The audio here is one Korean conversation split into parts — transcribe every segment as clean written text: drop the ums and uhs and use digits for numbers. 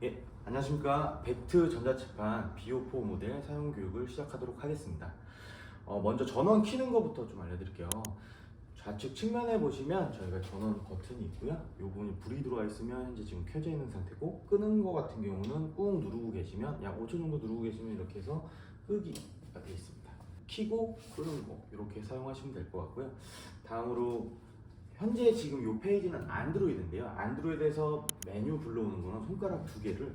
예, 안녕하십니까. 벡트 전자칠판 BO4 모델 사용 교육을 시작하도록 하겠습니다. 먼저 전원 켜는 것부터 좀 알려드릴게요. 좌측 측면에 보시면 저희가 전원 버튼이 있고요. 이 부분이 불이 들어와 있으면 현재 지금 켜져 있는 상태고, 끄는 거 같은 경우는 꾹 누르고 계시면 약 5초 정도 누르고 계시면 이렇게 해서 끄기가 되어 있습니다. 켜고 끄는 거 이렇게 사용하시면 될 것 같고요. 다음으로 현재 지금 이 페이지는 안드로이드인데요. 안드로이드에서 메뉴 불러오는 거는 손가락 두 개를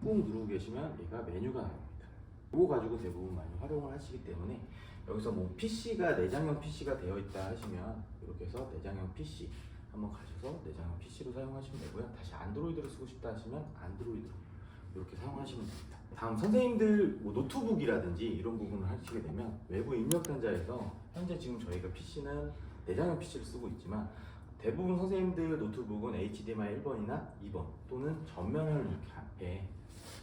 꾹 누르고 계시면 얘가 메뉴가 나옵니다. 이거 가지고 대부분 많이 활용을 하시기 때문에 여기서 뭐 PC가 내장형 PC가 되어 있다 하시면 이렇게 해서 내장형 PC 한번 가셔서 내장형 PC로 사용하시면 되고요. 다시 안드로이드를 쓰고 싶다 하시면 안드로이드로 이렇게 사용하시면 됩니다. 다음 선생님들 뭐 노트북이라든지 이런 부분을 하시게 되면 외부 입력 단자에서 현재 지금 저희가 PC는 내장형 PC를 쓰고 있지만 대부분 선생님들 노트북은 HDMI 1번이나 2번 또는 전면을 이렇게 앞에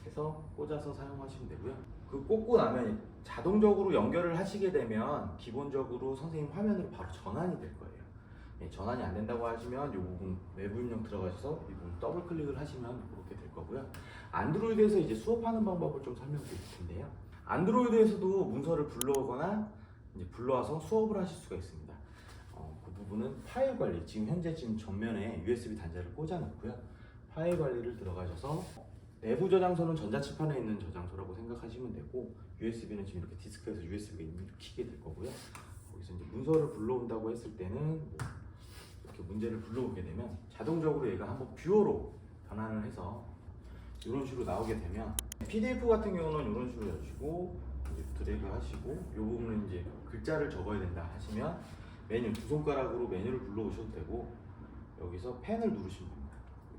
해서 꽂아서 사용하시면 되고요. 그 꽂고 나면 자동적으로 연결을 하시게 되면 기본적으로 선생님 화면으로 바로 전환이 될 거예요. 전환이 안 된다고 하시면 이 부분 외부 입력 들어가셔서 이 부분 더블 클릭을 하시면 그렇게 될 거고요. 안드로이드에서 이제 수업하는 방법을 좀 설명드릴 텐데요. 안드로이드에서도 문서를 불러오거나 이제 불러와서 수업을 하실 수가 있습니다. 그 부분은 파일 관리, 지금 전면에 USB 단자를 꽂아 놓고요. 파일 관리를 들어가셔서 내부 저장소는 전자칠판에 있는 저장소라고 생각하시면 되고, USB는 지금 이렇게 디스크에서 USB가 키게 될 거고요. 거기서 이제 문서를 불러온다고 했을 때는 뭐 이렇게 문제를 불러오게 되면 자동적으로 얘가 한번 뷰어로 변환을 해서 이런 식으로 나오게 되면, PDF 같은 경우는 이런 식으로 여시고 드래그 하시고 이 부분은 이제 글자를 적어야 된다 하시면 메뉴 두 손가락으로 메뉴를 불러오셔도 되고, 여기서 펜을 누르시면 됩니다.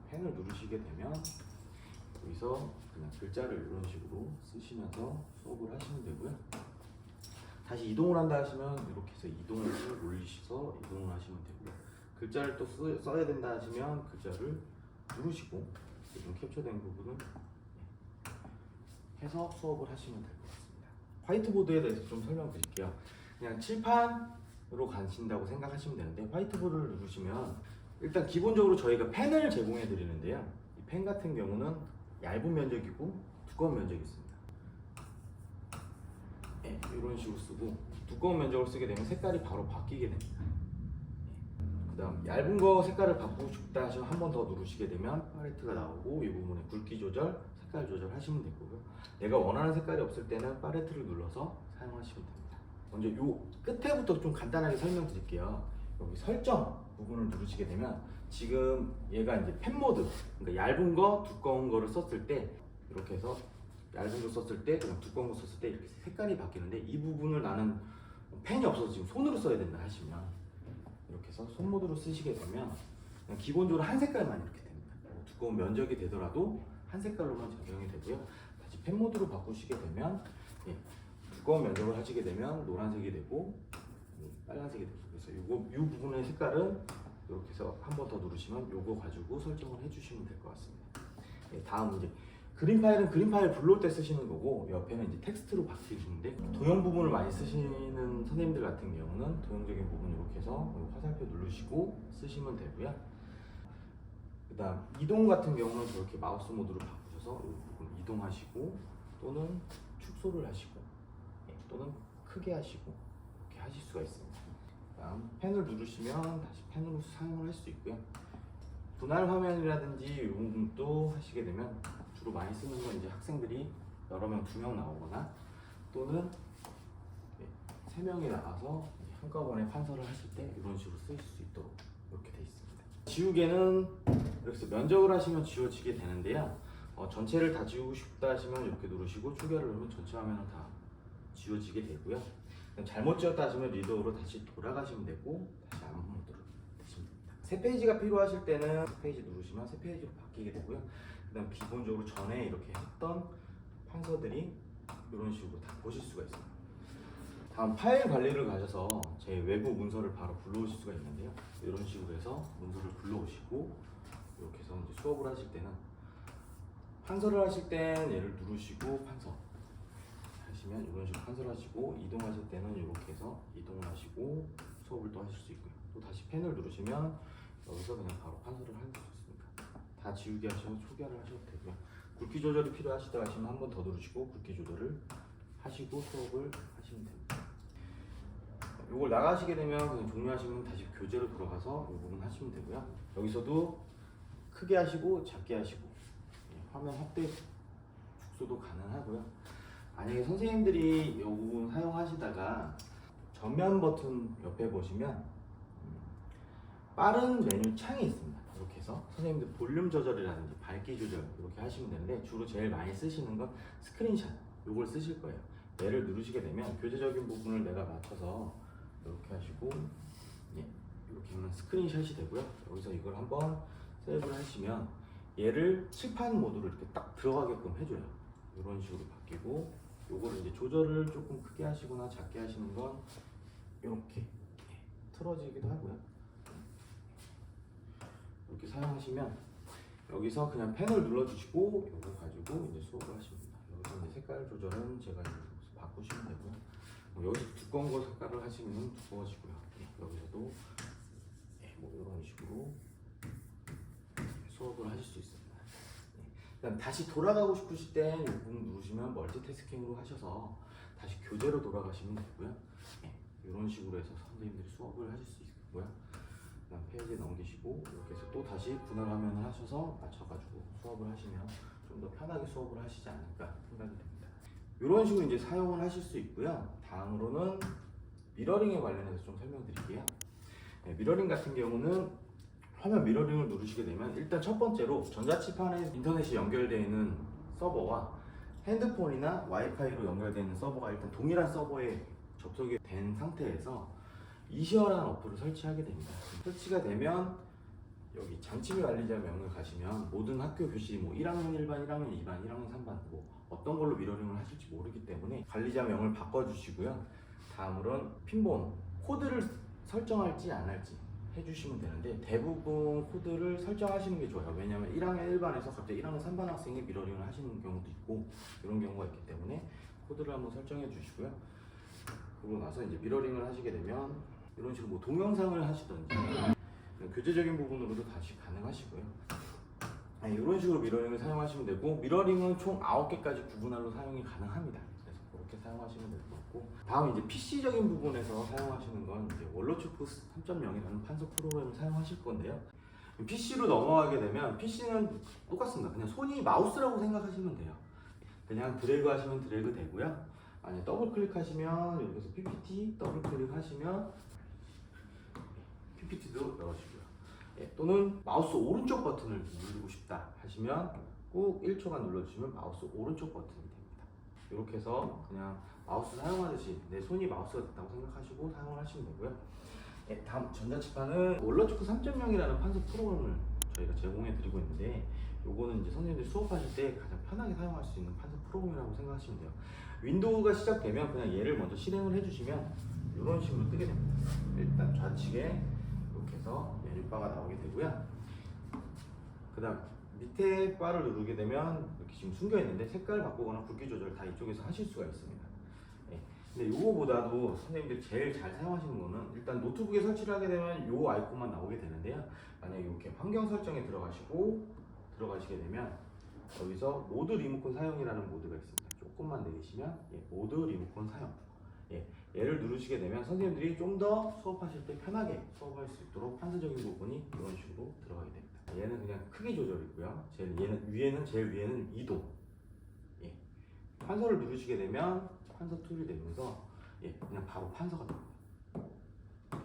펜을 누르시게 되면 여기서 그냥 글자를 이런 식으로 쓰시면서 수업을 하시면 되고요. 다시 이동을 한다 하시면 이렇게 해서 이동을 올리셔서 이동을 하시면 되고요. 글자를 또 써야 된다 하시면 글자를 누르시고 지금 캡처된 부분을 해서 수업을 하시면 될 것 같습니다. 화이트보드에 대해서 좀 설명드릴게요. 그냥 칠판으로 가신다고 생각하시면 되는데, 화이트보드를 누르시면 일단 기본적으로 저희가 펜을 제공해 드리는데요. 이 펜 같은 경우는 얇은 면적이고 두꺼운 면적이 있습니다. 네, 이런 식으로 쓰고 두꺼운 면적을 쓰게 되면 색깔이 바로 바뀌게 됩니다. 그 다음 얇은 거 색깔을 바꾸고 싶다 하시면 한 번 더 누르시게 되면 팔레트가 나오고 이 부분에 굵기 조절, 색깔 조절 하시면 되고요. 내가 원하는 색깔이 없을 때는 팔레트를 눌러서 사용하시면 됩니다. 먼저 요 끝에부터 좀 간단하게 설명드릴게요. 여기 설정 부분을 누르시게 되면 지금 얘가 이제 펜 모드, 그러니까 얇은 거, 두꺼운 거를 썼을 때 이렇게 해서 얇은 거 썼을 때, 그냥 두꺼운 거 썼을 때 이렇게 색깔이 바뀌는데, 이 부분을 나는 펜이 없어서 지금 손으로 써야 된다 하시면 이렇게 해서 손 모드로 쓰시게 되면 그냥 기본적으로 한 색깔만 이렇게 됩니다. 두꺼운 면적이 되더라도 한 색깔로만 적용이 되고요. 다시 펜 모드로 바꾸시게 되면 두꺼운 면적을 하시게 되면 노란색이 되고 빨간색이 되고, 그래서 이 부분의 색깔은 이렇게 해서 한 번 더 누르시면 요거 가지고 설정을 해주시면 될 것 같습니다. 다음 이제 그림 파일은 그림 파일 불러올 때 쓰시는 거고, 옆에는 이제 텍스트로 바뀌시는데, 도형 부분을 많이 쓰시는 선생님들 같은 경우는 도형적인 부분 이렇게 해서 화살표 누르시고 쓰시면 되고요. 그 다음 이동 같은 경우는 저렇게 마우스 모드로 바꾸셔서 이 부분 이동하시고 또는 축소를 하시고 또는 크게 하시고 이렇게 하실 수가 있습니다. 다음 펜을 누르시면 다시 펜으로 사용을 할 수 있고요. 분할 화면이라든지 이 부분도 하시게 되면 주로 많이 쓰는 건 이제 학생들이 여러 명, 2명 나오거나 또는 3명이 나가서 한꺼번에 판서를 하실 때 이런 식으로 쓰실 수 있도록 이렇게 되어 있습니다. 지우개는 이렇게 해서 면적을 하시면 지워지게 되는데요. 전체를 다 지우고 싶다 하시면 이렇게 누르시고 초기화를 누르면 전체 화면은 다 지워지게 되고요. 잘못 지웠다 하시면 리더로 다시 돌아가시면 되고 다시 암호 모드로 되시면 됩니다. 새 페이지가 필요하실 때는 새 페이지 누르시면 새 페이지로 바뀌게 되고요. 그다음 기본적으로 전에 이렇게 했던 판서들이 이런 식으로 다 보실 수가 있습니다. 다음 파일 관리를 가셔서 제 외부 문서를 바로 불러오실 수가 있는데요. 이런 식으로 해서 문서를 불러오시고 이렇게 해서 이제 수업을 하실 때는 판서를 하실 땐 얘를 누르시고 판서 하시면 이런 식으로 판서를 하시고, 이동하실 때는 이렇게 해서 이동을 하시고 수업을 또 하실 수 있고요. 또 다시 펜을 누르시면 여기서 그냥 바로 판서를 할 수 있습니다. 다 지우개 하시면 초기화를 하셔도 되고요. 굵기 조절이 필요하시다 하시면 한 번 더 누르시고 굵기 조절을 하시고 수업을 하시면 됩니다. 이걸 나가시게 되면 그냥 종료하시면 다시 교재로 돌아가서 이 부분 하시면 되고요. 여기서도 크게 하시고 작게 하시고 화면 확대 축소도 가능하고요. 만약에 선생님들이 이 부분 사용하시다가 전면 버튼 옆에 보시면 빠른 메뉴 창이 있습니다. 이렇게 해서 선생님들 볼륨 조절이라든지 밝기 조절 이렇게 하시면 되는데 주로 제일 많이 쓰시는 건 스크린샷 이걸 쓰실 거예요. 얘를 누르시게 되면 교재적인 부분을 내가 맞춰서 이렇게 하시고 이렇게 하면 스크린샷이 되고요. 여기서 이걸 한번 세이브를 하시면 얘를 칠판 모드로 이렇게 딱 들어가게끔 해줘요. 이런 식으로 바뀌고 요거를 이제 조절을 조금 크게 하시거나 작게 하시는 건 이렇게 틀어지기도 하고요. 이렇게 사용하시면 여기서 그냥 펜을 눌러주시고 이거 가지고 이제 수업을 하시면 됩니다. 여기서 이제 색깔 조절은 제가 이제 바꾸시면 되고요. 여기서 두꺼운 거 색깔을 하시면 두꺼워지고요. 여기서도 뭐 이런 식으로 수업을 하실 수 있습니다. 그다음 다시 돌아가고 싶으실 땐 이 부분 누르시면 멀티태스킹으로 하셔서 다시 교재로 돌아가시면 되고요. 이런 식으로 해서 선생님들이 수업을 하실 수 있고요. 그다음 페이지 넘기시고 이렇게 해서 또 다시 분할 화면을 하셔서 맞춰가지고 수업을 하시면 좀 더 편하게 수업을 하시지 않을까 생각이 됩니다. 이런 식으로 이제 사용을 하실 수 있고요. 다음으로는 미러링에 관련해서 좀 설명드릴게요. 미러링 같은 경우는 화면 미러링을 누르시게 되면 일단 첫 번째로 전자칠판에 인터넷이 연결되어 있는 서버와 핸드폰이나 와이파이로 연결되어 있는 서버가 일단 동일한 서버에 접속이 된 상태에서 이시어라는 어플을 설치하게 됩니다. 설치가 되면 여기 장치미 관리자 명을 가시면 모든 학교 교실이 뭐 1학년 1반, 1학년 2반, 1학년 3반 뭐 어떤 걸로 미러링을 하실지 모르기 때문에 관리자 명을 바꿔주시고요. 다음으로는 핀본 코드를 설정할지 안 할지 해주시면 되는데 대부분 코드를 설정하시는 게 좋아요. 왜냐하면 1학년 1반에서 갑자기 1학년 3반 학생이 미러링을 하시는 경우도 있고 이런 경우가 있기 때문에 코드를 한번 설정해 주시고요. 그러고 나서 이제 미러링을 하시게 되면 이런 식으로 뭐 동영상을 하시든지 교재적인 부분으로도 다시 가능하시고요. 이런 식으로 미러링을 사용하시면 되고 미러링은 총 9개까지 구분할로 사용이 가능합니다. 그래서 그렇게 사용하시면 될 것 같고 다음 이제 PC적인 부분에서 사용하시는 건 이제 원로초프 3.0이라는 판서 프로그램을 사용하실 건데요. PC로 넘어가게 되면 PC는 똑같습니다. 그냥 손이 마우스라고 생각하시면 돼요. 그냥 드래그 하시면 드래그 되고요. 아니 더블 클릭하시면 여기서 PPT 더블 클릭하시면 PPT도 열어주고요. 또는 마우스 오른쪽 버튼을 누르고 싶다 하시면 꼭 1초간 눌러주시면 마우스 오른쪽 버튼이 됩니다. 이렇게 해서 그냥 마우스 사용하듯이 내 손이 마우스가 됐다고 생각하시고 사용을 하시면 되고요. 다음 전자칠판은 원로초크 3.0이라는 판서 프로그램을 저희가 제공해 드리고 있는데 요거는 이제 선생님들이 수업하실 때 가장 편하게 사용할 수 있는 판서 프로그램이라고 생각하시면 돼요. 윈도우가 시작되면 그냥 얘를 먼저 실행을 해주시면 이런 식으로 뜨게 됩니다. 일단 좌측에 이렇게 해서 메뉴바가 나오게 되고요. 그 다음 밑에 바를 누르게 되면 이렇게 지금 숨겨 있는데 색깔 바꾸거나 굵기 조절 다 이쪽에서 하실 수가 있습니다. 근데 요거보다도 선생님들이 제일 잘 사용하시는 거는 일단 노트북에 설치를 하게 되면 요 아이콘만 나오게 되는데요. 만약에 이렇게 환경 설정에 들어가시게 되면 여기서 모드 리모컨 사용이라는 모드가 있습니다. 조금만 내리시면 모드 리모컨 사용 얘를 누르시게 되면 선생님들이 좀 더 수업하실 때 편하게 수업할 수 있도록 판서적인 부분이 이런 식으로 들어가게 됩니다. 얘는 그냥 크기 조절이고요. 얘는 제일 위에는 이동. 판서를 누르시게 되면 판서 툴이 되면서 그냥 바로 판서가 됩니다.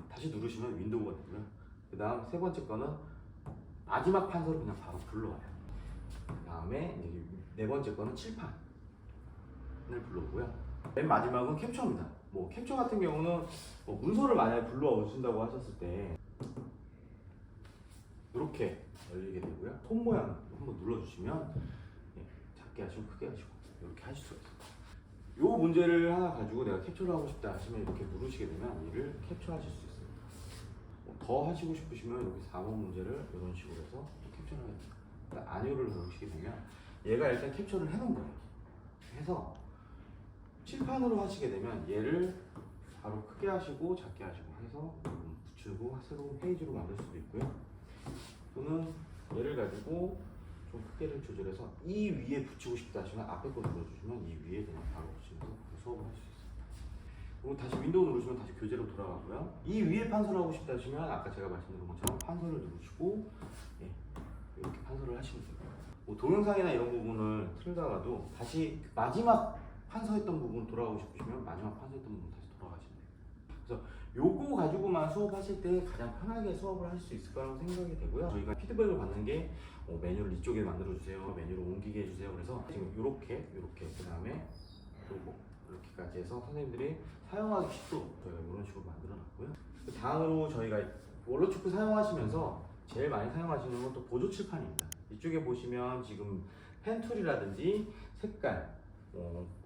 다시 누르시면 윈도우가 되고요. 그 다음 세 번째 거는 마지막 판서를 그냥 바로 불러와요. 그 다음에 네 번째 거는 칠판을 불러오고요. 맨 마지막은 캡처입니다. 뭐 캡처 같은 경우는 뭐 문서를 만약에 불러와 주신다고 하셨을 때 이렇게 열리게 되고요. 손 모양 한번 눌러주시면 작게 하시고 크게 하시고 이렇게 하실 수가 있습니다. 요 문제를 하나 가지고 내가 캡처를 하고 싶다 하시면 이렇게 누르시게 되면 이를 캡처하실 수 있습니다. 더 하시고 싶으시면 여기 4번 문제를 이런 식으로 해서 캡처를 하게 됩니다. 그러니까 안유를 누르시게 되면 얘가 일단 캡처를 해놓은 거예요. 해서 칠판으로 하시게 되면 얘를 바로 크게 하시고 작게 하시고 해서 붙이고 새로운 페이지로 만들 수도 있고요. 또는 얘를 가지고 좀 크기를 조절해서 이 위에 붙이고 싶다 하시면 앞에 거 눌러주시면 이 위에 그냥 바로 붙이면서 수업을 할 수 있어요. 그리고 다시 윈도우 누르시면 다시 교재로 돌아가고요. 이 위에 판서를 하고 싶다 하시면 아까 제가 말씀드린 것처럼 판서를 누르시고 예, 이렇게 판서를 하시면 돼요. 뭐 동영상이나 이런 부분을 틀다가도 다시 마지막 판서했던 부분 돌아가고 싶으시면 마지막 판서했던 부분 다시 돌아가시면 돼요. 그래서 요거 가지고만 수업하실 때 가장 편하게 수업을 할 수 있을 거라고 생각이 되고요. 저희가 피드백을 받는 게 메뉴를 이쪽에 만들어 주세요, 메뉴를 옮기게 해주세요. 그래서 지금 이렇게 그 다음에 요거 이렇게까지 해서 선생님들이 사용하기 쉽도록 저희가 이런 식으로 만들어 놨고요. 다음으로 저희가 원로축구 사용하시면서 제일 많이 사용하시는 건 또 보조 칠판입니다. 이쪽에 보시면 지금 펜툴이라든지 색깔,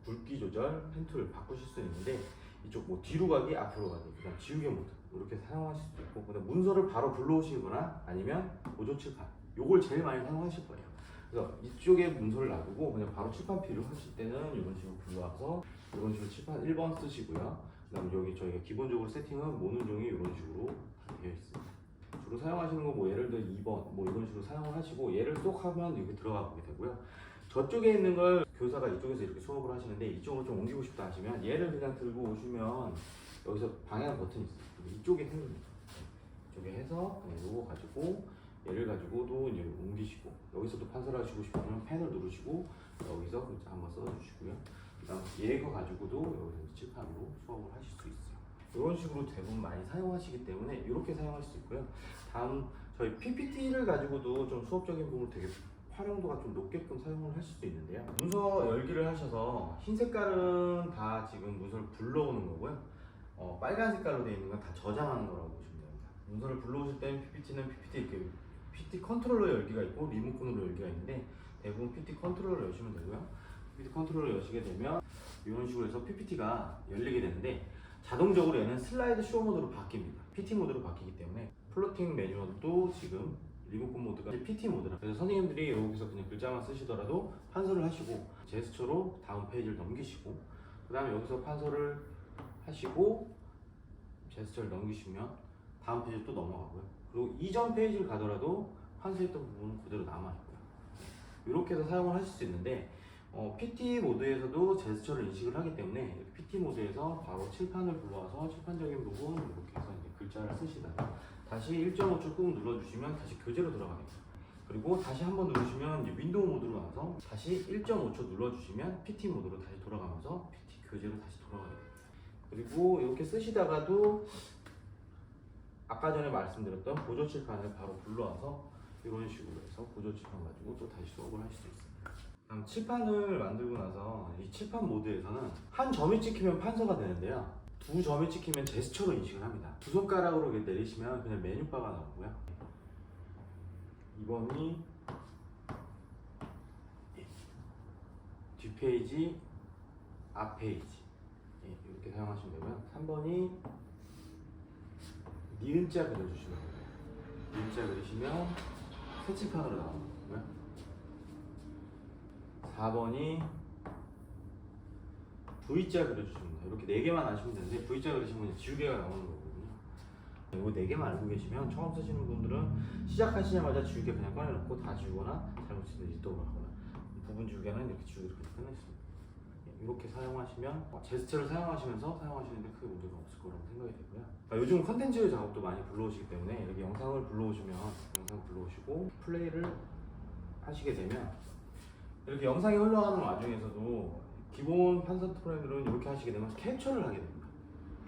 굵기 조절, 펜툴 바꾸실 수 있는데 이쪽 뭐 뒤로 가기, 앞으로 가기, 그다음 지우개 모드 이렇게 사용하실 수도 있고, 그다음 문서를 바로 불러오시거나 아니면 보조 칠판 요걸 제일 많이 사용하실 거예요. 그래서 이쪽에 문서를 놔두고 그냥 바로 칠판 필요하실 때는 이런 식으로 불러와서 이런 식으로 칠판 1번 쓰시고요. 그다음 여기 저희가 기본적으로 세팅은 모눈종이 이런 식으로 되어 있습니다. 주로 사용하시는 거 뭐 예를 들어 2번 뭐 이런 식으로 사용을 하시고 얘를 쏙 하면 여기 들어가 보게 되고요. 저쪽에 있는 걸 교사가 이쪽에서 이렇게 수업을 하시는데 이쪽으로 좀 옮기고 싶다 하시면 얘를 그냥 들고 오시면 여기서 방향 버튼이 있어요. 이쪽에 생깁니다. 이쪽에 해서 그냥 요거 가지고 얘를 가지고도 이제 옮기시고, 여기서도 판서를 하시고 싶으면 펜을 누르시고 여기서 글자 한번 써주시고요. 그다음 얘거 가지고도 여기서 칠판으로 수업을 하실 수 있어요. 이런 식으로 대부분 많이 사용하시기 때문에 이렇게 사용할 수 있고요. 다음 저희 PPT를 가지고도 좀 수업적인 부분을 되게 활용도가 좀 높게끔 사용을 하실 수 있는데요. 문서 열기를 하셔서 흰 색깔은 다 지금 문서를 불러오는 거고요. 빨간 색깔로 되어 있는 건 다 저장하는 거라고 보시면 됩니다. 문서를 불러오실 때는 PPT는 PPT 이렇게 PT 컨트롤러 열기가 있고 리모컨으로 열기가 있는데 대부분 PT 컨트롤러 여시면 되고요. PT 컨트롤러 여시게 되면 이런 식으로 해서 PPT가 열리게 되는데 자동적으로 얘는 슬라이드 쇼 모드로 바뀝니다. PT 모드로 바뀌기 때문에 플로팅 매뉴얼도 지금 리모컨 모드가 PT 모드라. 그래서 선생님들이 여기서 그냥 글자만 쓰시더라도 판서를 하시고 제스처로 다음 페이지를 넘기시고, 그 다음에 여기서 판서를 하시고 제스처를 넘기시면 다음 페이지 또 넘어가고요. 그리고 이전 페이지를 가더라도 판서했던 부분은 그대로 남아있고요. 이렇게 해서 사용을 하실 수 있는데 PT 모드에서도 제스처를 인식을 하기 때문에 PT 모드에서 바로 칠판을 불러와서 칠판적인 부분 이렇게 해서 이제 글자를 쓰시다가 다시 1.5초 꾹 눌러주시면 다시 교재로 들어갑니다. 그리고 다시 한번 누르시면 이제 윈도우 모드로 나와서 다시 1.5초 눌러주시면 PT 모드로 다시 돌아가면서 PT 교재로 다시 돌아가게 됩니다. 그리고 이렇게 쓰시다가도 아까 전에 말씀드렸던 보조 칠판을 바로 불러와서 이런 식으로 해서 보조 칠판 가지고 또 다시 수업을 하실 수 있습니다. 다음 칠판을 만들고 나서 이 칠판 모드에서는 한 점이 찍히면 판서가 되는데요. 두 점이 찍히면 제스처로 인식을 합니다. 두 손가락으로 이렇게 내리시면 그냥 메뉴바가 나오고요. 2번이 뒷페이지, 앞페이지 이렇게 사용하시면 되고요. 3번이 니은자 그려주시면 돼요. 니은자 그리시면 새칠판으로 나오는 거고요. 4번이 V자 그려주시면 돼요. 이렇게 4개만 아시면 되는데 V자 그리시면 지우개가 나오는 거거든요. 이거 4개만 알고 계시면 처음 쓰시는 분들은 시작하시자마자 지우개 그냥 꺼내놓고 다 지우거나 잘못 쓰면 리스트업을 하거나 부분 지우개는 이렇게 지우개로 그냥 끝냈습니다. 이렇게 사용하시면 제스처를 사용하시면서 사용하시는데 크게 문제가 없을 거라고 생각이 되고요. 요즘 컨텐츠 작업도 많이 불러오시기 때문에 이렇게 영상을 불러오시면 영상 불러오시고 플레이를 하시게 되면 이렇게 영상이 흘러가는 와중에서도 기본 판서 프로그램들은 이렇게 하시게 되면 캡처를 하게 됩니다.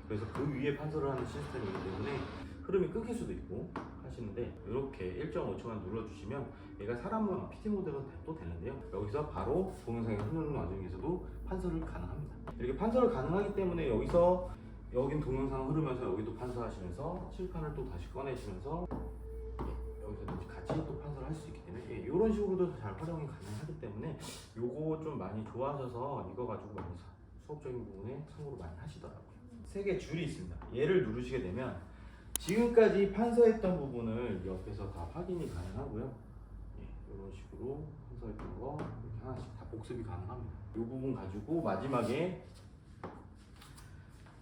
그래서 그 위에 판서를 하는 시스템이기 때문에 흐름이 끊길 수도 있고 하시는데 이렇게 1.5초만 눌러주시면 얘가 사람 PT 모드가 또 되는데요. 여기서 바로 동영상이 흐르는 와중에서도 판서를 가능합니다. 이렇게 판서를 가능하기 때문에 여기서 여긴 동영상 흐르면서 여기도 판서하시면서 칠판을 또 다시 꺼내시면서 여기서 같이 또 판서를 할 수 있기 때문에 이런 식으로도 잘 활용이 가능하기 때문에 요거 좀 많이 좋아하셔서 이거 가지고 많이 수업적인 부분에 참고로 많이 하시더라고요. 3개 줄이 있습니다. 얘를 누르시게 되면 지금까지 판서했던 부분을 옆에서 다 확인이 가능하고요. 이런 식으로 판서했던 거 이렇게 하나씩 다 복습이 가능합니다. 이 부분 가지고 마지막에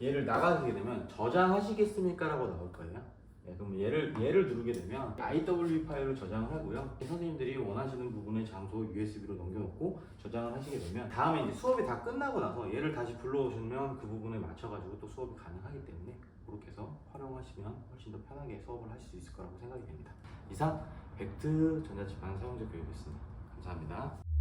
얘를 나가게 되면 저장하시겠습니까? 라고 나올 거예요. 그럼 얘를 누르게 되면 IW 파일을 저장을 하고요. 선생님들이 원하시는 부분의 장소 USB로 넘겨놓고 저장을 하시게 되면 다음에 이제 수업이 다 끝나고 나서 얘를 다시 불러오시면 그 부분에 맞춰가지고 또 수업이 가능하기 때문에 그렇게 해서 활용하시면 훨씬 더 편하게 수업을 하실 수 있을 거라고 생각이 됩니다. 이상 벡트 전자칠판 사용자 교육이었습니다. 감사합니다.